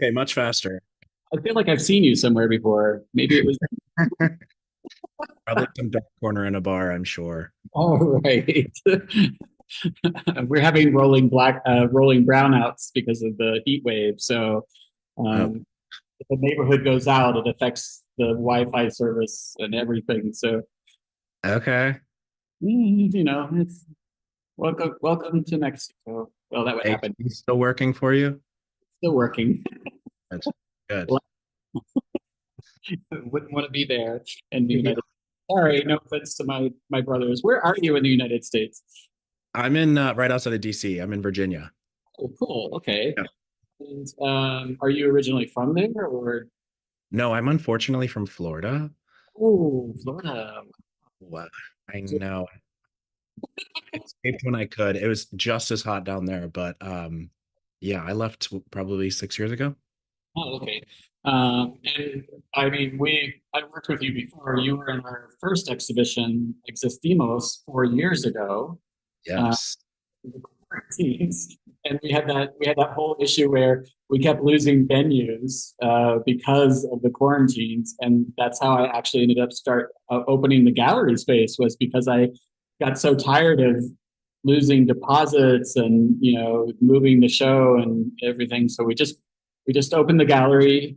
Okay, much faster. I feel like I've seen you somewhere before. Maybe it was. Probably some dark corner in a bar, I'm sure. All right. We're having rolling brownouts because of the heat wave. So Oh, if the neighborhood goes out, it affects the Wi-Fi service and everything. So okay. it's welcome to Mexico. Well, that would Hey, happen. he's still working for you? Still working. Good. Good. Wouldn't want to be there in the United. Sorry, no offense to my brothers. Where are you in the United States? I'm in right outside of DC. I'm in Virginia. Oh, cool. Okay. Yeah. And are you originally from there or? No, I'm unfortunately from Florida. Oh, Florida. What? I know. I escaped when I could. It was just as hot down there, but yeah, I left probably 6 years ago. Oh, okay. And I mean, I worked with you before. You were in our first exhibition, Existimos, 4 years ago. Uh, Yes. the quarantines, and we had that whole issue where we kept losing venues because of the quarantines, and that's how I actually ended up start opening the gallery space was because I got so tired of losing deposits and moving the show and everything. So we just opened the gallery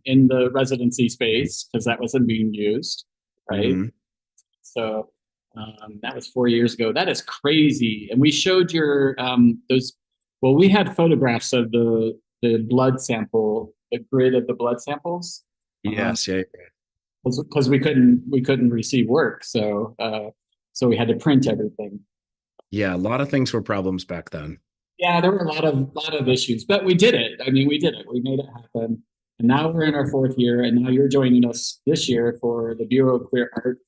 in the residency space because that wasn't being used, right? Hmm. So that was 4 years ago. That is crazy. And we showed your those. Well, we had photographs of the blood sample, the grid of the blood samples, Yes, yeah. because we couldn't receive work, so we had to print everything. Yeah, a lot of things were problems back then. Yeah, there were a lot of issues, but we did it. I mean, we did it. We made it happen. And now we're in our fourth year, and now you're joining us this year for the Bureau of Queer Art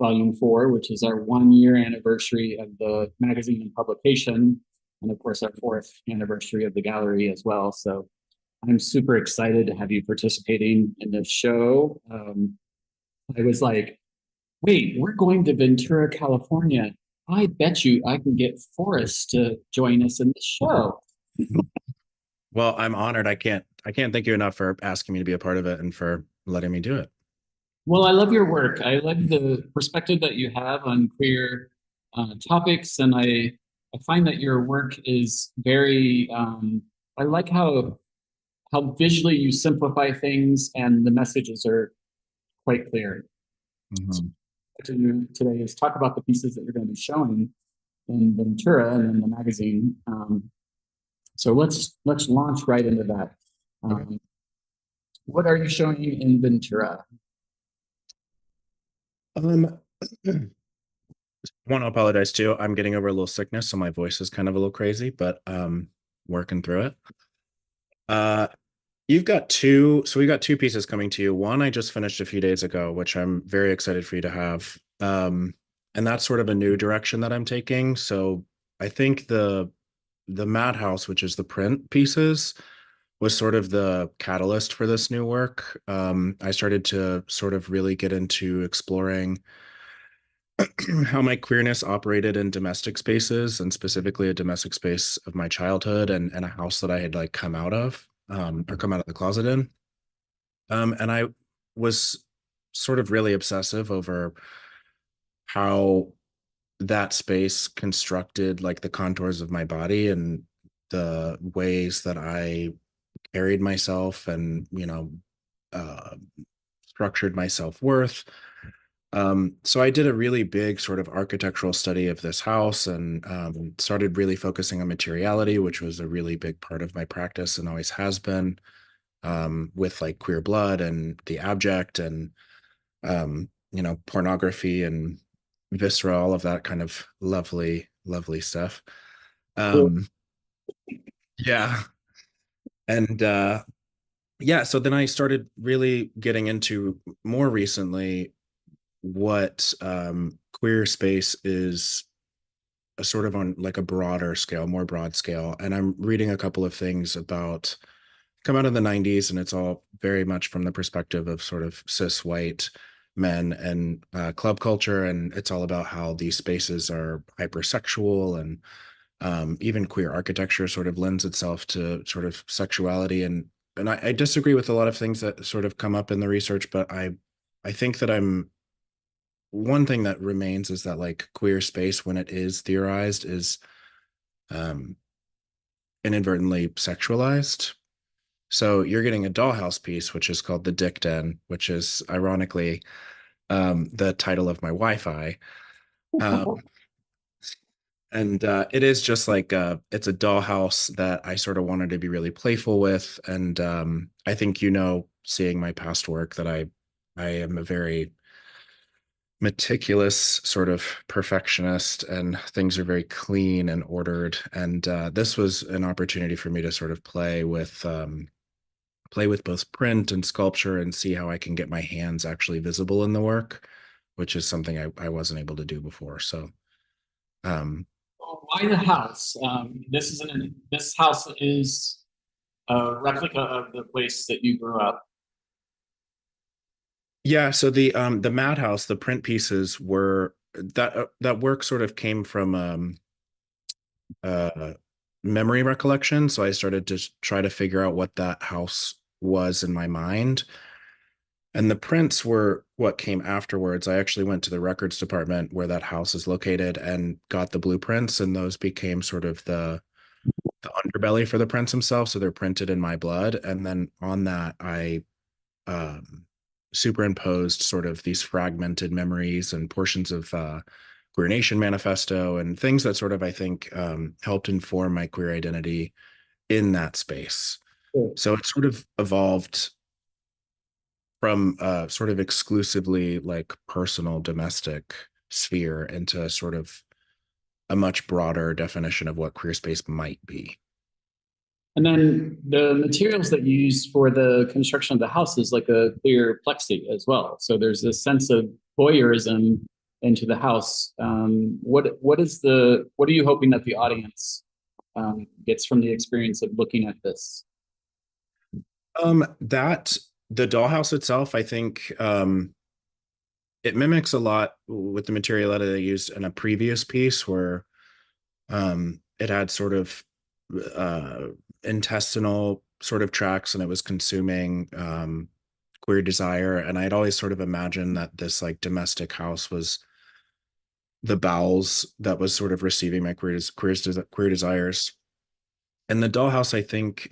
Volume 4, which is our 1 year anniversary of the magazine and publication, and of course our fourth anniversary of the gallery as well. So I'm super excited to have you participating in this show. I was like, wait, we're going to Ventura, California. I bet you I can get Forrest to join us in the show. Well, I'm honored. I can't thank you enough for asking me to be a part of it and for letting me do it. Well, I love your work. I love the perspective that you have on queer topics, and I find that your work is very. I like how visually you simplify things, and the messages are quite clear. So, Mhm. what to do today is talk about the pieces that you're going to be showing in Ventura and in the magazine. So let's launch right into that. Okay. Um, what are you showing in Ventura? Um, I want to apologize too. I'm getting over a little sickness, so my voice is kind of a little crazy, but working through it. Uh, you've got two, so we got two pieces coming to you. One I just finished a few days ago, which I'm very excited for you to have. And that's sort of a new direction that I'm taking. So I think the Madhouse, which is the print pieces, was sort of the catalyst for this new work. I started to sort of really get into exploring how my queerness operated in domestic spaces and specifically a domestic space of my childhood and a house that I had like come out of or come out of the closet in. And I was sort of really obsessive over how that space constructed like the contours of my body and the ways that I carried myself and, uh, structured my self worth. So I did a really big sort of architectural study of this house and started really focusing on materiality, which was a really big part of my practice and always has been, with like queer blood and the abject and pornography and viscera, all of that kind of lovely, lovely stuff. Um, yeah. And yeah, so then I started really getting into more recently what queer space is a sort of on like a broader scale, more broad scale. And I'm reading a couple of things about come out of the 90s, and it's all very much from the perspective of sort of cis white men and club culture. And it's all about how these spaces are hypersexual and even queer architecture sort of lends itself to sort of sexuality and and I disagree with a lot of things that sort of come up in the research, but I think that I'm one thing that remains is that like queer space when it is theorized is um inadvertently sexualized. So you're getting a dollhouse piece, which is called the Dick Den, which is ironically the title of my Wi-Fi. Um, and it is just like it's a dollhouse that I sort of wanted to be really playful with, and I think seeing my past work that I am a very meticulous sort of perfectionist, and things are very clean and ordered. And this was an opportunity for me to sort of play with both print and sculpture and see how I can get my hands actually visible in the work, which is something I wasn't able to do before. So, um, Well, why the house? This house is a replica of the place that you grew up. yeah. So the Madhouse, the print pieces were that work sort of came from uh, memory recollection. So I started to try to figure out what that house was in my mind. And the prints were what came afterwards. I actually went to the records department where that house is located and got the blueprints, and those became sort of the underbelly for the prints themselves. So they're printed in my blood. And then on that, I um, superimposed sort of these fragmented memories and portions of Queer Nation manifesto and things that sort of, I think, helped inform my queer identity in that space. Sure. So it sort of evolved from sort of exclusively like personal domestic sphere into sort of a much broader definition of what queer space might be. And then the materials that you use for the construction of the house is like a clear plexi as well. So there's this sense of voyeurism into the house. What are you hoping that the audience gets from the experience of looking at this? That the dollhouse itself, I think, it mimics a lot with the material that I used in a previous piece where it had sort of uh, intestinal sort of tracks, and it was consuming queer desire. And I'd always sort of imagined that this like domestic house was the bowels that was sort of receiving my queer desires. And the dollhouse, I think,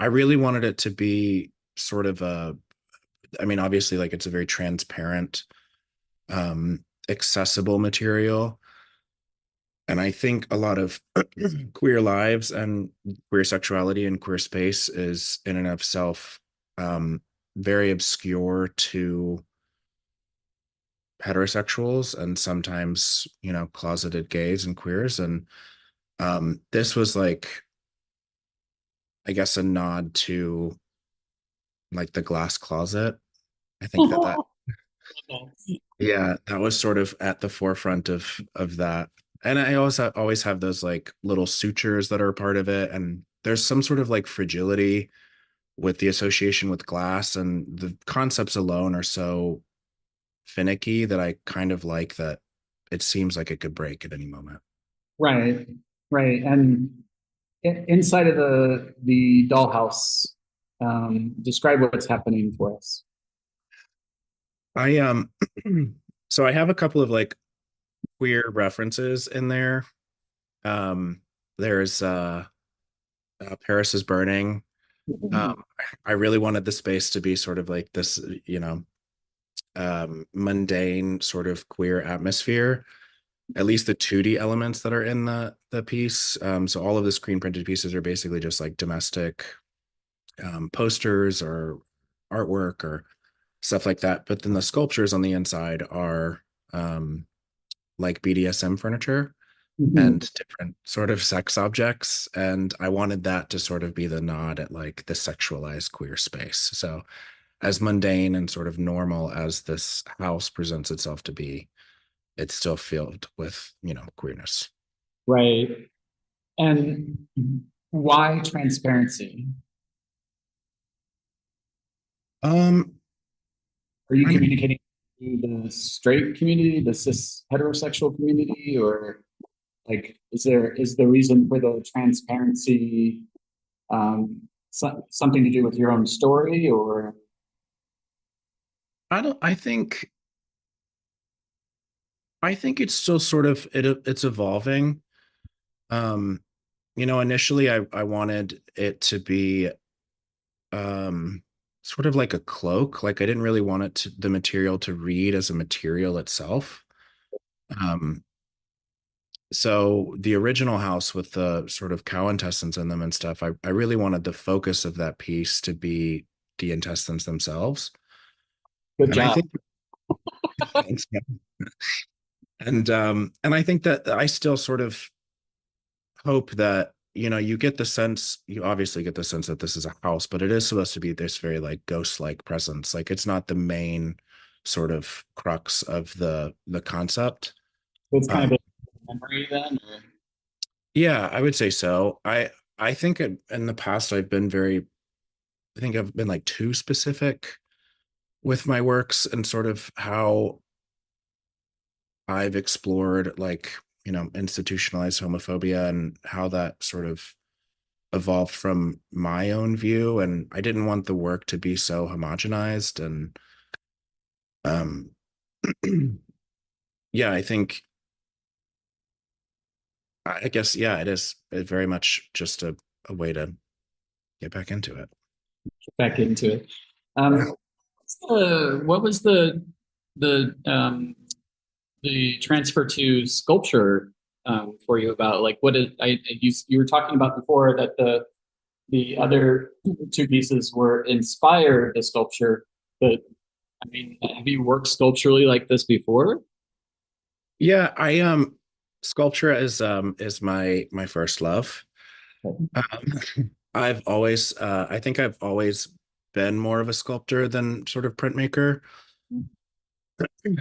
I really wanted it to be sort of I mean, obviously, like it's a very transparent, accessible material. And I think a lot of queer lives and queer sexuality and queer space is in and of itself um, very obscure to heterosexuals and sometimes, closeted gays and queers. And this was like, I guess, a nod to like the glass closet. I think that yeah, that was sort of at the forefront of that. And I also always have those like little sutures that are part of it, and there's some sort of like fragility with the association with glass, and the concepts alone are so finicky that I kind of like that it seems like it could break at any moment. Right, right. And inside of the dollhouse, describe what's happening for us. I so I have a couple of like queer references in there. Um there's Paris is Burning. Um I really wanted the space to be sort of like this, mundane sort of queer atmosphere, at least the 2D elements that are in the piece. So all of the screen printed pieces are basically just like domestic posters or artwork or stuff like that. But then the sculptures on the inside are like BDSM furniture Mhm. and different sort of sex objects. And I wanted that to sort of be the nod at like the sexualized queer space. So as mundane and sort of normal as this house presents itself to be, it's still filled with, queerness. Right. And why transparency? Um, Are you I mean, communicating to the straight community, the cis heterosexual community, or like is the reason for the transparency Something to do with your own story, or I don't. I think it's still sort of it's evolving. Um, initially I wanted it to be um sort of like a cloak. Like I didn't really want the material to read as a material itself. Um, so the original house with the sort of cow intestines in them and stuff, I really wanted the focus of that piece to be the intestines themselves. good And I job. think thanks, yeah. And I think that I still sort of hope that you get the sense, you obviously get the sense that this is a house, but it is supposed to be this very like ghost-like presence. Like it's not the main sort of crux of the concept. It's kind um of a memory then, or yeah, I would say so. I think in the past I think I've been like too specific with my works and sort of how I've explored like institutionalized homophobia and how that sort of evolved from my own view, and I didn't want the work to be so homogenized. And um yeah, I think I guess yeah, it is very much just a way to get back into it. back into it. Yeah. What was the transfer to sculpture for you about? Like, what did you were talking about before that the other two pieces were inspired the sculpture, but I mean, have you worked sculpturally like this before? Yeah, I sculpture is my first love. I think I've always been more of a sculptor than sort of printmaker.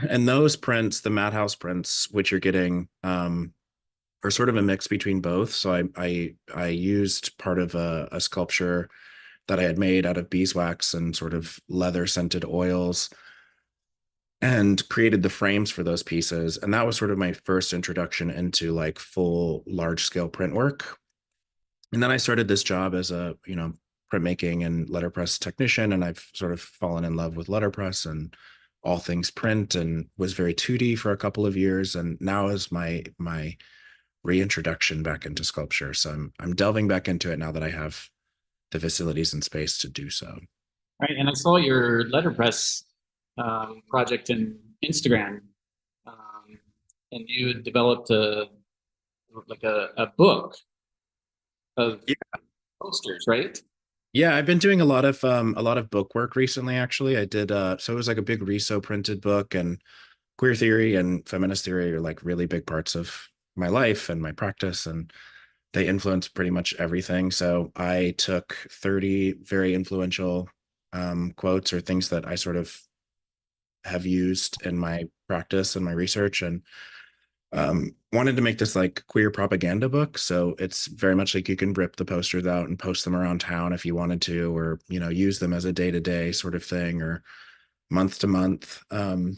And those prints, the Madhouse prints, which you're getting, are sort of a mix between both. So I used part of a sculpture that I had made out of beeswax and sort of leather scented oils and created the frames for those pieces. And that was sort of my first introduction into like full large scale print work. And then I started this job as a, printmaking and letterpress technician. And I've sort of fallen in love with letterpress and all things print, and was very 2D for a couple of years. And now is my reintroduction back into sculpture. So I'm delving back into it now that I have the facilities and space to do so. Right, and I saw your letterpress project in Instagram, um, and you had developed a book of posters, right? Yeah, I've been doing a lot of book work recently, actually. I did so it was like a big reso printed book, and queer theory and feminist theory are like really big parts of my life and my practice, and they influence pretty much everything. So I took 30 very influential quotes or things that I sort of have used in my practice and my research, and wanted to make this like queer propaganda book. So it's very much like you can rip the posters out and post them around town if you wanted to, or use them as a day-to-day sort of thing, or month to month. And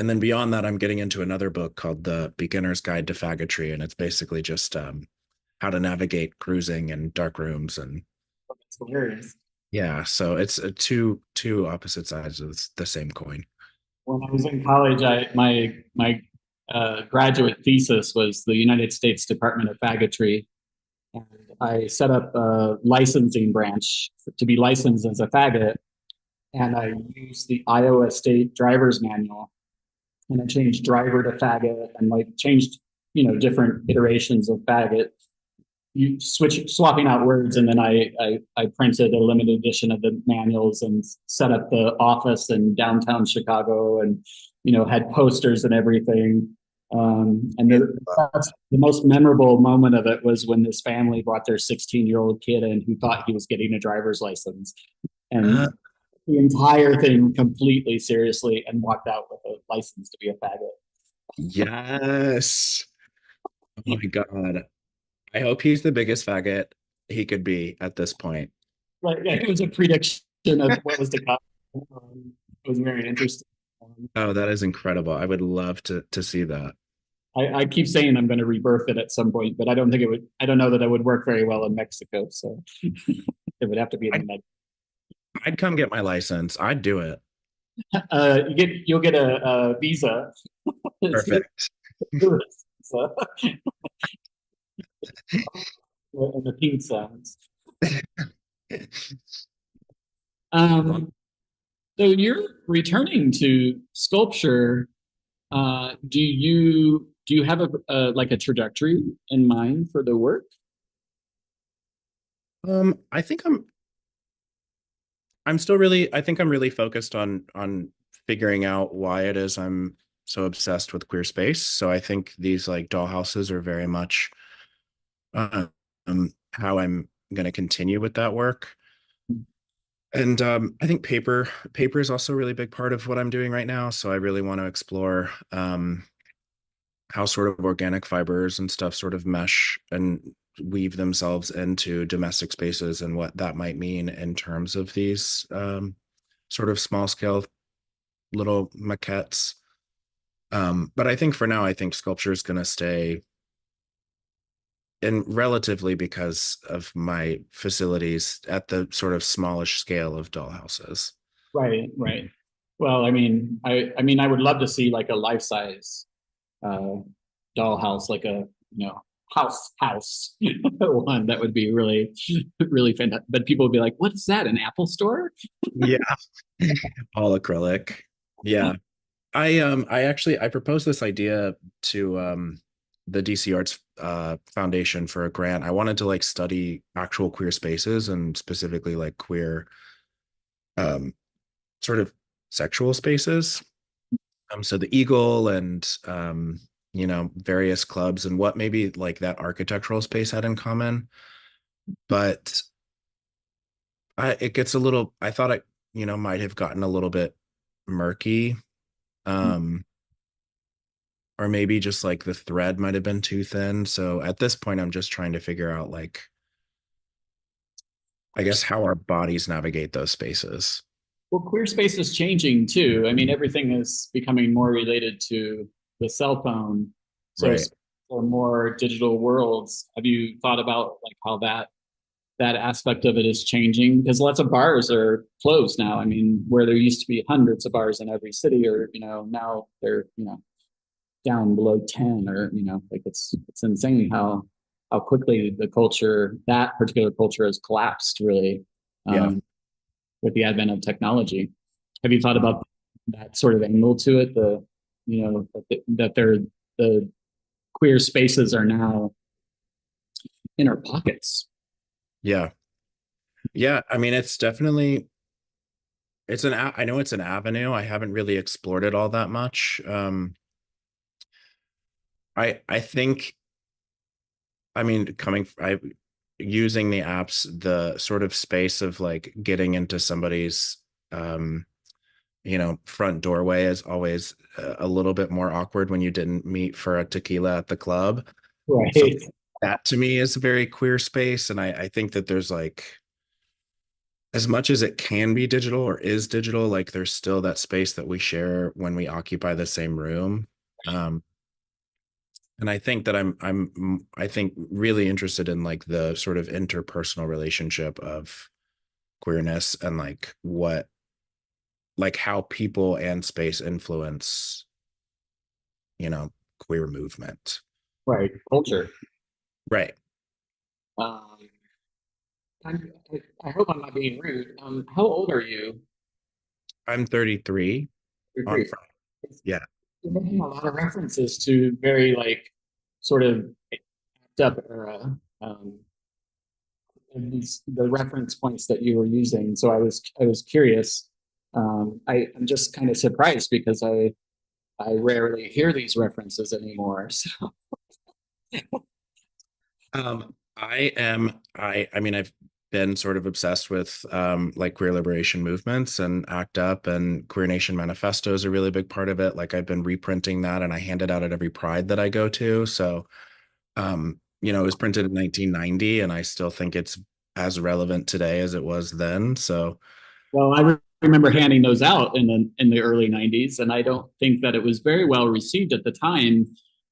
then beyond that, I'm getting into another book called The Beginner's Guide to Faggotry, and it's basically just how to navigate cruising and dark rooms. And It's hilarious. yeah, so it's two opposite sides of the same coin. When I was in college, my graduate thesis was the United States Department of Faggotry, and I set up a licensing branch to be licensed as a faggot, and I used the Iowa State Driver's Manual, and I changed driver to faggot, and like changed different iterations of faggot, you swapping out words, and then I printed a limited edition of the manuals and set up the office in downtown Chicago, and had posters and everything. And that's the most memorable moment of it was when this family brought their 16-year-old kid in who thought he was getting a driver's license, Uh, and the entire thing completely seriously, and walked out with a license to be a faggot. yes. Oh my God. I hope he's the biggest faggot he could be at this point. Like, yeah, it was a prediction of what was to come. It was very interesting. Oh, that is incredible. I would love to see that. I keep saying I'm going to rebirth it at some point, but I don't think it would. I don't know that it would work very well in Mexico. So it would have to be in the I'd, Med. I'd come get my license. I'd do it. You'll get a visa. It's a Perfect. tourist visa and the pink sounds. Um, so you're returning to sculpture. Do you have a like a trajectory in mind for the work? I think I'm still really I think I'm really focused on figuring out why it is I'm so obsessed with queer space. So I think these like dollhouses are very much how I'm going to continue with that work. And I think paper is also a really big part of what I'm doing right now. So I really want to explore how sort of organic fibers and stuff sort of mesh and weave themselves into domestic spaces and what that might mean in terms of these sort of small scale little maquettes. But I think for now, I think sculpture is going to stay in relatively because of my facilities at the sort of smallish scale of dollhouses. Right, right. Well, I mean, I would love to see like a life size uh, dollhouse, like a house one. That would be really, really fantastic. But people would be like, "What is that? An Apple store?" Yeah, all acrylic. Yeah. I actually I proposed this idea to the DC Arts Foundation for a grant. I wanted to like study actual queer spaces and specifically like queer um sort of sexual spaces. So the Eagle and various clubs and what maybe like that architectural space had in common. But it gets a little I thought it, might have gotten a little bit murky. Um or maybe just like the thread might have been too thin. So at this point, I'm just trying to figure out like, I guess how our bodies navigate those spaces. Well, queer space is changing too. I mean, everything is becoming more related to the cell phone. So, Right. for more digital worlds, have you thought about like how that aspect of it is changing? Because lots of bars are closed now. I mean, where there used to be hundreds of bars in every city, or now they're down below 10, or like it's insane how quickly the culture, that particular culture, has collapsed really, Yeah. um, with the advent of technology. Have you thought about that sort of angle to it? That they're the queer spaces are now in our pockets. Yeah. Yeah. I mean, it's definitely, I know it's an avenue. I haven't really explored it all that much. I think, I mean, using the apps, the sort of space of like getting into somebody's, um, front doorway is always a little bit more awkward when you didn't meet for a tequila at the club. So Right. that to me is a very queer space. And I think that there's like, as much as it can be digital or is digital, like there's still that space that we share when we occupy the same room. Um, and I think that I think really interested in like the sort of interpersonal relationship of queerness and like how people and space influence queer movement. Right. Culture. Right. Um, I hope I'm not being rude. How old are you? I'm 33 You're on great. Friday. Yeah. You're making a lot of references to very like sort of up era. And the reference points that you were using. So I was curious. I'm just kind of surprised because I rarely hear these references anymore. So I mean, I've been sort of obsessed with like queer liberation movements and ACT UP and Queer Nation Manifesto is a really big part of it. Like I've been reprinting that and I hand it out at every Pride that I go to. So it was printed in 1990 and I still think it's as relevant today as it was then. So well, I remember handing those out in the early '90s, and I don't think that it was very well received at the time.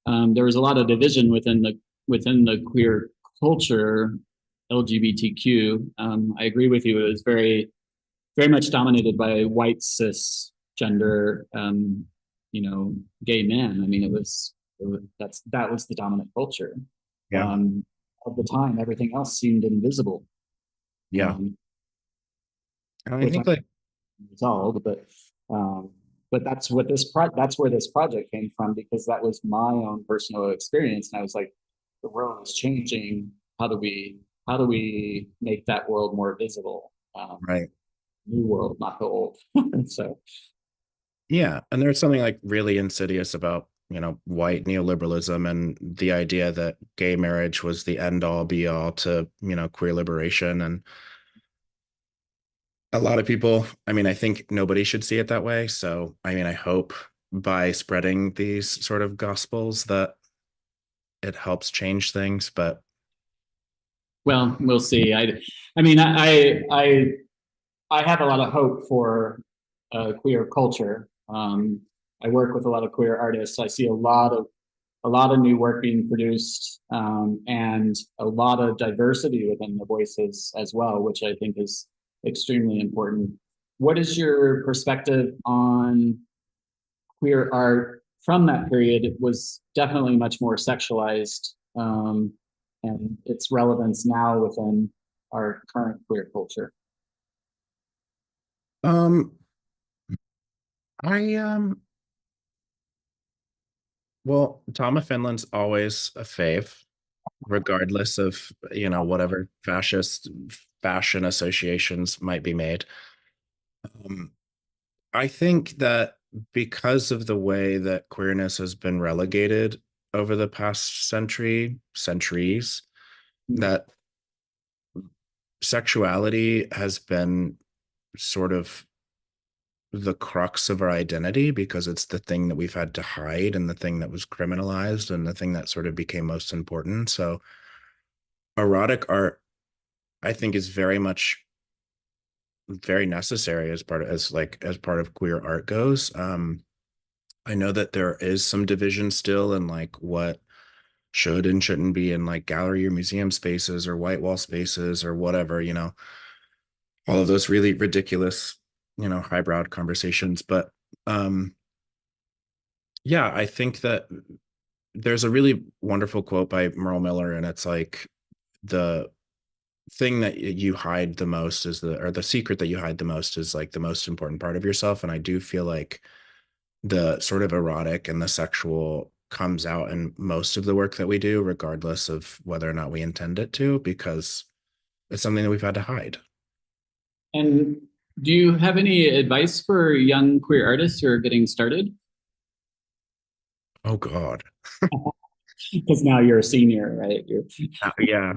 there was a lot of division within the queer culture, LGBTQ. I agree with you. It was very much dominated by white cisgender, gay men. I mean, that was the dominant culture. Yeah. Of the time, everything else seemed invisible, Yeah. um, And I which I think like, resolved. Um, but that's where this project came from, because that was my own personal experience, and I was like, the world is changing. How do we make that world more visible? right. New world, not the old. So Yeah. And there's something like really insidious about, white neoliberalism and the idea that gay marriage was the end all be all to, queer liberation. And a lot of people, I mean, I think nobody should see it that way. So, I mean, I hope by spreading these sort of gospels that it helps change things. But well, we'll see. I mean, I have a lot of hope for queer culture. I work with a lot of queer artists. I see a lot of new work being produced, and a lot of diversity within the voices as well, which I think is extremely important. What is your perspective on queer art from that period? It was definitely much more sexualized, and its relevance now within our current queer culture. um I well, Tom of Finland's always a fave, regardless of, whatever fascist fashion associations might be made. Um, I think that because of the way that queerness has been relegated over the past centuries, that sexuality has been sort of the crux of our identity because it's the thing that we've had to hide and the thing that was criminalized and the thing that sort of became most important. So erotic art, I think, is very much very necessary as part of queer art goes. I know that there is some division still in like what should and shouldn't be in like gallery or museum spaces or white wall spaces or whatever, all of those really ridiculous, highbrow conversations. But um yeah, I think that there's a really wonderful quote by Merle Miller, and it's like the thing that you hide the most is the secret that you hide the most is like the most important part of yourself. And I do feel like the sort of erotic and the sexual comes out in most of the work that we do, regardless of whether or not we intend it to, because it's something that we've had to hide. And do you have any advice for young queer artists who are getting started? Oh God. Because now you're a senior, right? Yeah,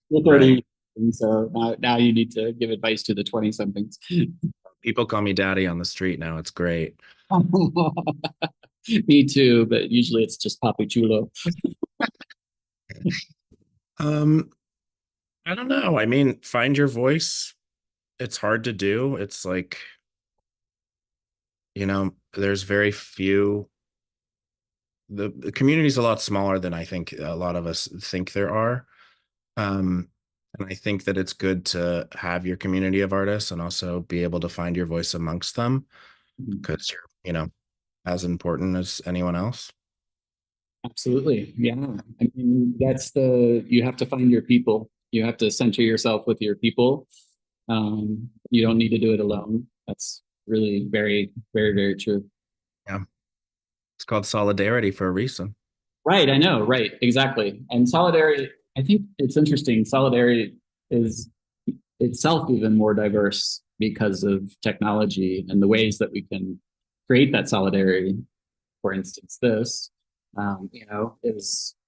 You're right. 30, and so now you need to give advice to the 20 somethings. People call me daddy on the street now. It's great. Me too, but usually it's just Papi Chulo. Um, I don't know. I mean, find your voice. It's hard to do. It's like, there's very few. The community is a lot smaller than I think a lot of us think there are. Um, and I think that it's good to have your community of artists and also be able to find your voice amongst them because you're, as important as anyone else. Absolutely. Yeah. I mean, you have to find your people. You have to center yourself with your people. You don't need to do it alone. That's really very, very, very true. Yeah. It's called solidarity for a reason. Right. I know. Right. Exactly. And solidarity, I think it's interesting. Solidarity is itself even more diverse because of technology and the ways that we can create that solidarity. For instance, this,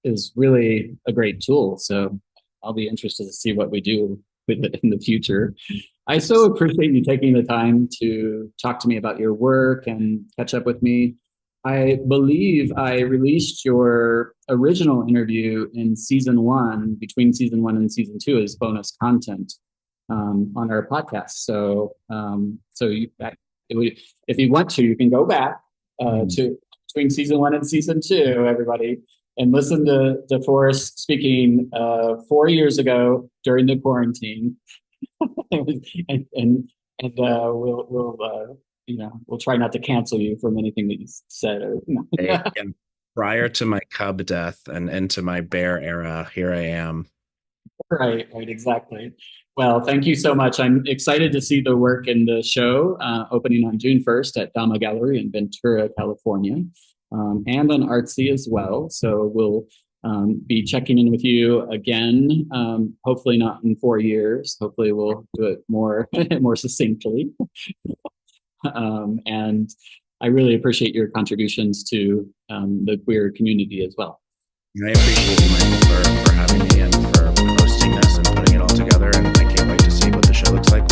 is really a great tool. So I'll be interested to see what we do with it in the future. I so appreciate you taking the time to talk to me about your work and catch up with me. I believe I released your original interview in season one, between season one and season two, as bonus content on our podcast. If you want to, you can go back Hmm. to between season one and season two, everybody. and listen to Forrest speaking 4 years ago during the quarantine, and we'll try not to cancel you from anything that you said. And prior to my cub death and into my bear era, here I am. Right, right, exactly. Well, thank you so much. I'm excited to see the work in the show opening on June 1st at Dama Gallery in Ventura, California, and on Artsy as well. So we'll be checking in with you again, hopefully not in 4 years. Hopefully we'll do it more, more succinctly. And I really appreciate your contributions to the queer community as well. I appreciate you, Michael, for having me and for hosting this and putting it all together. And I can't wait to see what the show looks like